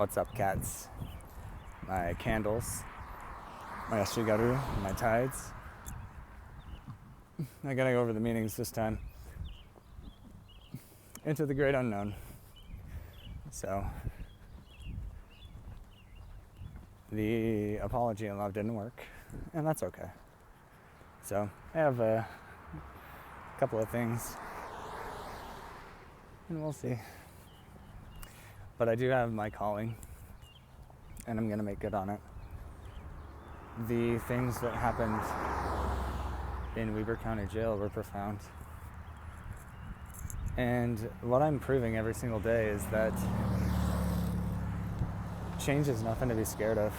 What's up, cats? My candles, my ashigaru, my tides. I gotta go over the meanings this time. Into the great unknown. So, the apology in love didn't work, and that's okay. So, I have a couple of things, and we'll see. But I do have my calling, and I'm gonna make good on it. The things that happened in Weber County Jail were profound. And what I'm proving every single day is that change is nothing to be scared of.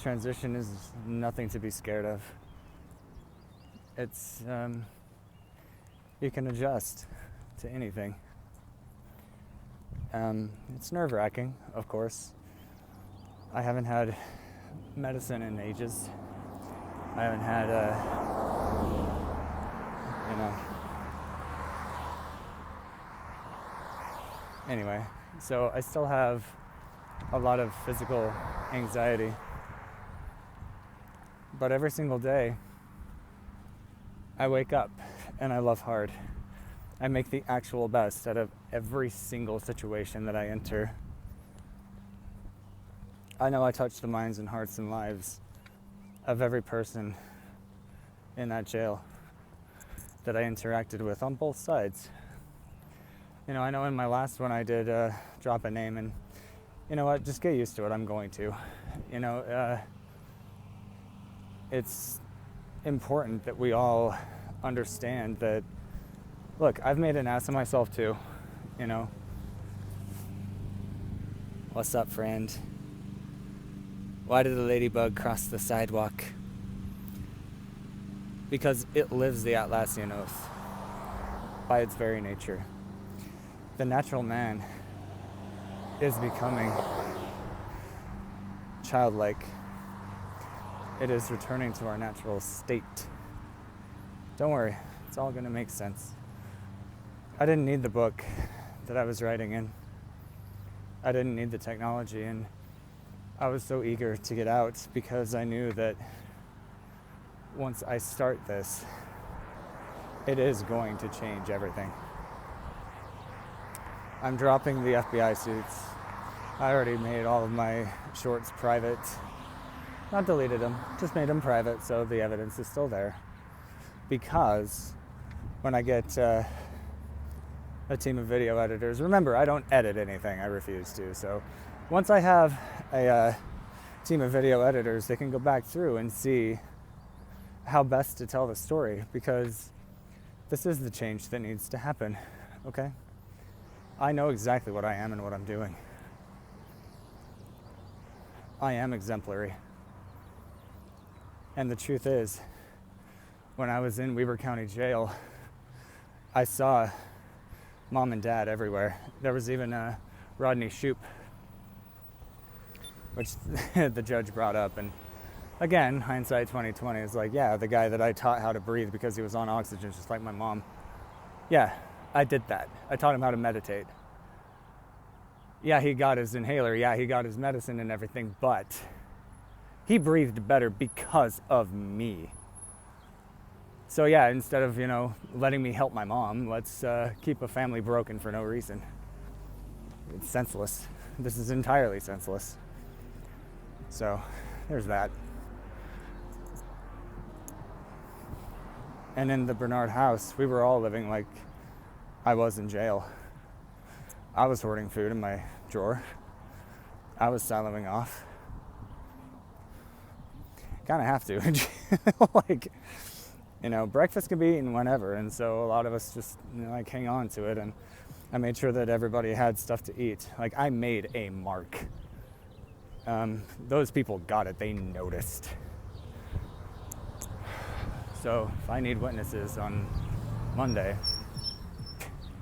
Transition is nothing to be scared of. It's, you can adjust to anything. It's nerve-wracking, of course. I haven't had medicine in ages. I haven't had, Anyway, so I still have a lot of physical anxiety. But every single day, I wake up and I love hard. I make the actual best out of every single situation that I enter. I know I touch the minds and hearts and lives of every person in that jail that I interacted with on both sides. I know in my last one I did drop a name, and you know what, just get used to it. I'm going to. It's important that we all understand that, look, I've made an ass of myself too, What's up, friend? Why did the ladybug cross the sidewalk? Because it lives the Atlassian oath by its very nature. The natural man is becoming childlike. It is returning to our natural state. Don't worry, it's all going to make sense. I didn't need the book that I was writing in. I didn't need the technology, and I was so eager to get out because I knew that once I start this, it is going to change everything. I'm dropping the FBI suits. I already made all of my shorts private. Not deleted them, just made them private so the evidence is still there. Because when I get a team of video editors, remember, I don't edit anything, I refuse to. So once I have a team of video editors, they can go back through and see how best to tell the story, because this is the change that needs to happen, okay? I know exactly what I am and what I'm doing. I am exemplary. And the truth is, when I was in Weber County Jail, I saw mom and dad everywhere. There was even Rodney Shoup, which the judge brought up. And again, hindsight 2020 is like, yeah, the guy that I taught how to breathe because he was on oxygen, just like my mom. Yeah, I did that. I taught him how to meditate. Yeah, he got his inhaler. Yeah, he got his medicine and everything, but he breathed better because of me. So yeah, instead of, letting me help my mom, let's keep a family broken for no reason. It's senseless. This is entirely senseless. So there's that. And in the Bernard house, we were all living like I was in jail. I was hoarding food in my drawer. I was siloing off. Kind of have to. Breakfast can be eaten whenever, and so a lot of us just hang on to it, and I made sure that everybody had stuff to eat. I made a mark. Those people got it. They noticed. So if I need witnesses on Monday,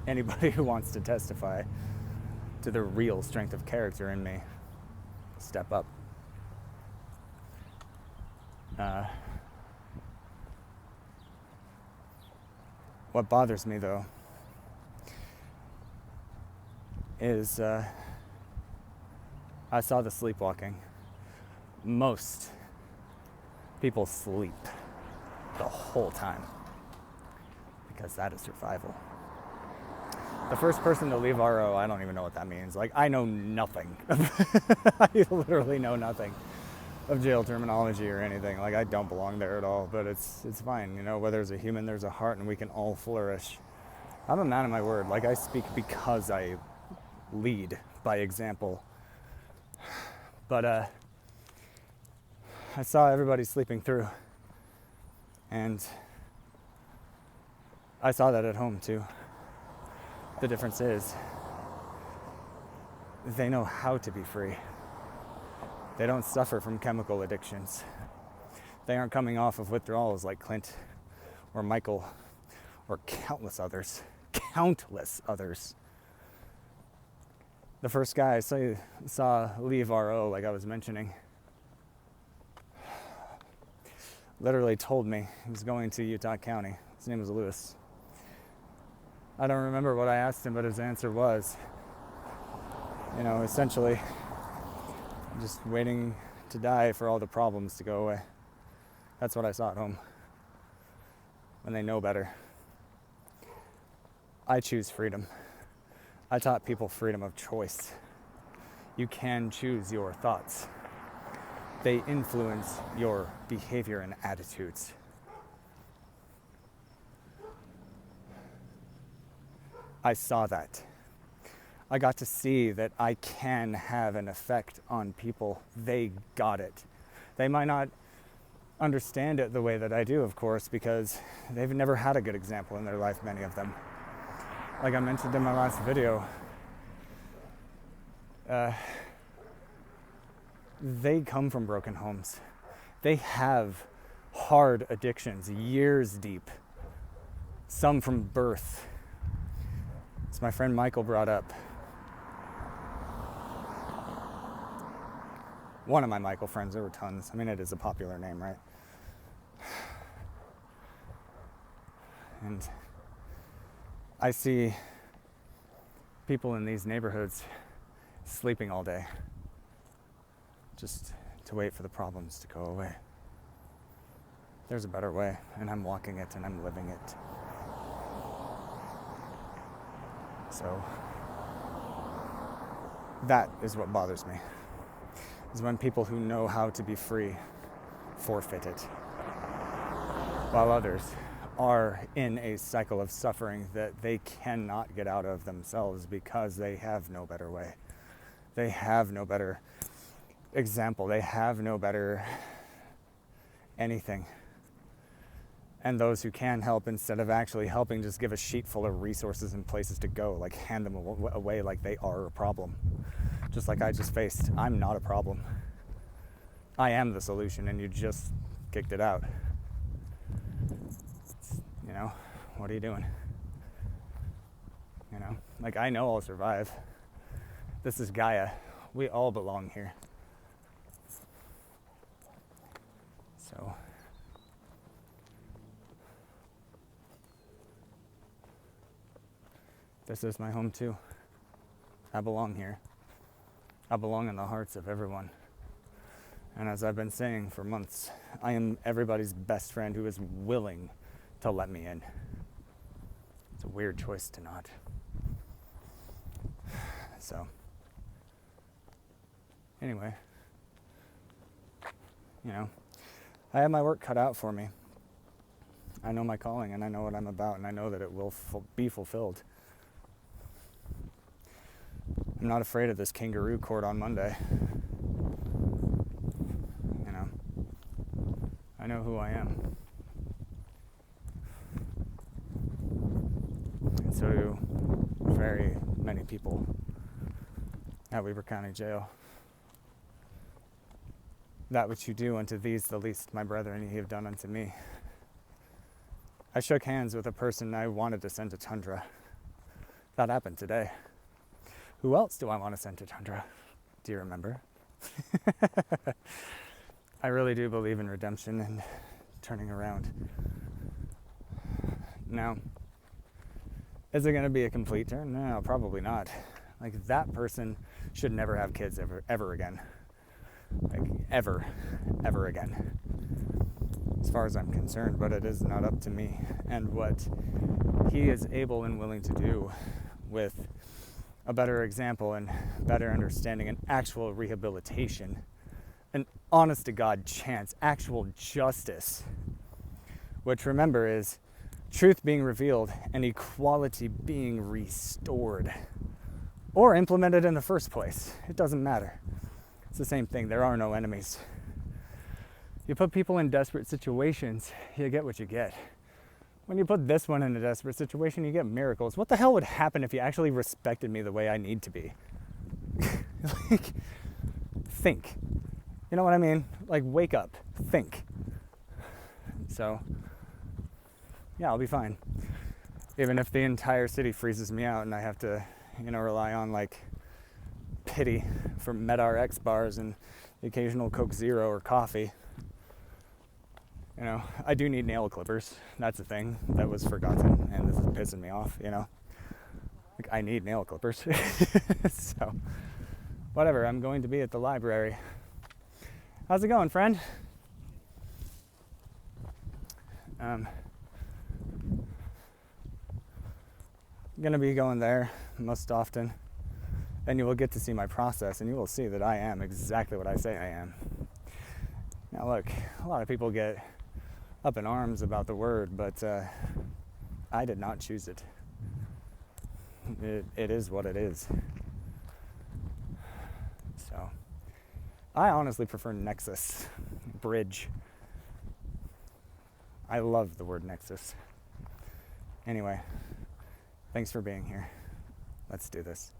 anybody who wants to testify to the real strength of character in me, step up. What bothers me, though, is I saw the sleepwalking. Most people sleep the whole time because that is survival. The first person to leave RO, I don't even know what that means. Like, I know nothing. I literally know nothing of jail terminology or anything. Like, I don't belong there at all, but it's fine. You know, where there's a human, there's a heart, and we can all flourish. I'm a man of my word. Like, I speak because I lead by example. But I saw everybody sleeping through, and I saw that at home too. The difference is they know how to be free. They don't suffer from chemical addictions. They aren't coming off of withdrawals like Clint or Michael or countless others. Countless others. The first guy I saw leave RO, like I was mentioning, literally told me he was going to Utah County. His name was Lewis. I don't remember what I asked him, but his answer was, you know, essentially, just waiting to die for all the problems to go away. That's what I saw at home. When they know better. I choose freedom. I taught people freedom of choice. You can choose your thoughts. They influence your behavior and attitudes. I saw that. I got to see that I can have an effect on people. They got it. They might not understand it the way that I do, of course, because they've never had a good example in their life, many of them. Like I mentioned in my last video, they come from broken homes. They have hard addictions, years deep, some from birth. As my friend Michael brought up, one of my Michael friends, there were tons. I mean, it is a popular name, right? And I see people in these neighborhoods sleeping all day just to wait for the problems to go away. There's a better way, and I'm walking it and I'm living it. So that is what bothers me, is when people who know how to be free forfeit it, while others are in a cycle of suffering that they cannot get out of themselves because they have no better way. They have no better example. They have no better anything. And those who can help, instead of actually helping, just give a sheet full of resources and places to go, like hand them away like they are a problem. Just like I just faced, I'm not a problem. I am the solution, and you just kicked it out. You know, what are you doing? You know, like, I know I'll survive. This is Gaia. We all belong here. So this is my home too. I belong here. I belong in the hearts of everyone. And as I've been saying for months, I am everybody's best friend who is willing to let me in. It's a weird choice to not. So, anyway, you know, I have my work cut out for me. I know my calling, and I know what I'm about, and I know that it will be fulfilled. I'm not afraid of this kangaroo court on Monday. You know, I know who I am. And so do very many people at Weber County Jail. That which you do unto these, the least my brethren, ye have done unto me. I shook hands with a person I wanted to send to Tundra. That happened today. Who else do I want to send to Tundra? Do you remember? I really do believe in redemption and turning around. Now, is it going to be a complete turn? No, probably not. Like, that person should never have kids ever again. Like, ever again. As far as I'm concerned, but it is not up to me. And what he is able and willing to do with a better example and better understanding and actual rehabilitation, an honest to God chance, actual justice, which, remember, is truth being revealed and equality being restored or implemented in the first place. It doesn't matter. It's the same thing. There are no enemies. You put people in desperate situations, you get what you get. When you put this one in a desperate situation, you get miracles. What the hell would happen if you actually respected me the way I need to be? Like, think. You know what I mean? Like, wake up. Think. So, yeah, I'll be fine. Even if the entire city freezes me out and I have to, rely on, like, pity from MedRx bars and the occasional Coke Zero or coffee. I do need nail clippers. That's the thing that was forgotten, and this is pissing me off, Like, I need nail clippers. So, whatever, I'm going to be at the library. How's it going, friend? I'm gonna be going there most often, and you will get to see my process, and you will see that I am exactly what I say I am. Now, look, a lot of people get up in arms about the word, but I did not choose it. It is what it is. So, I honestly prefer nexus, bridge. I love the word nexus. Anyway, thanks for being here. Let's do this.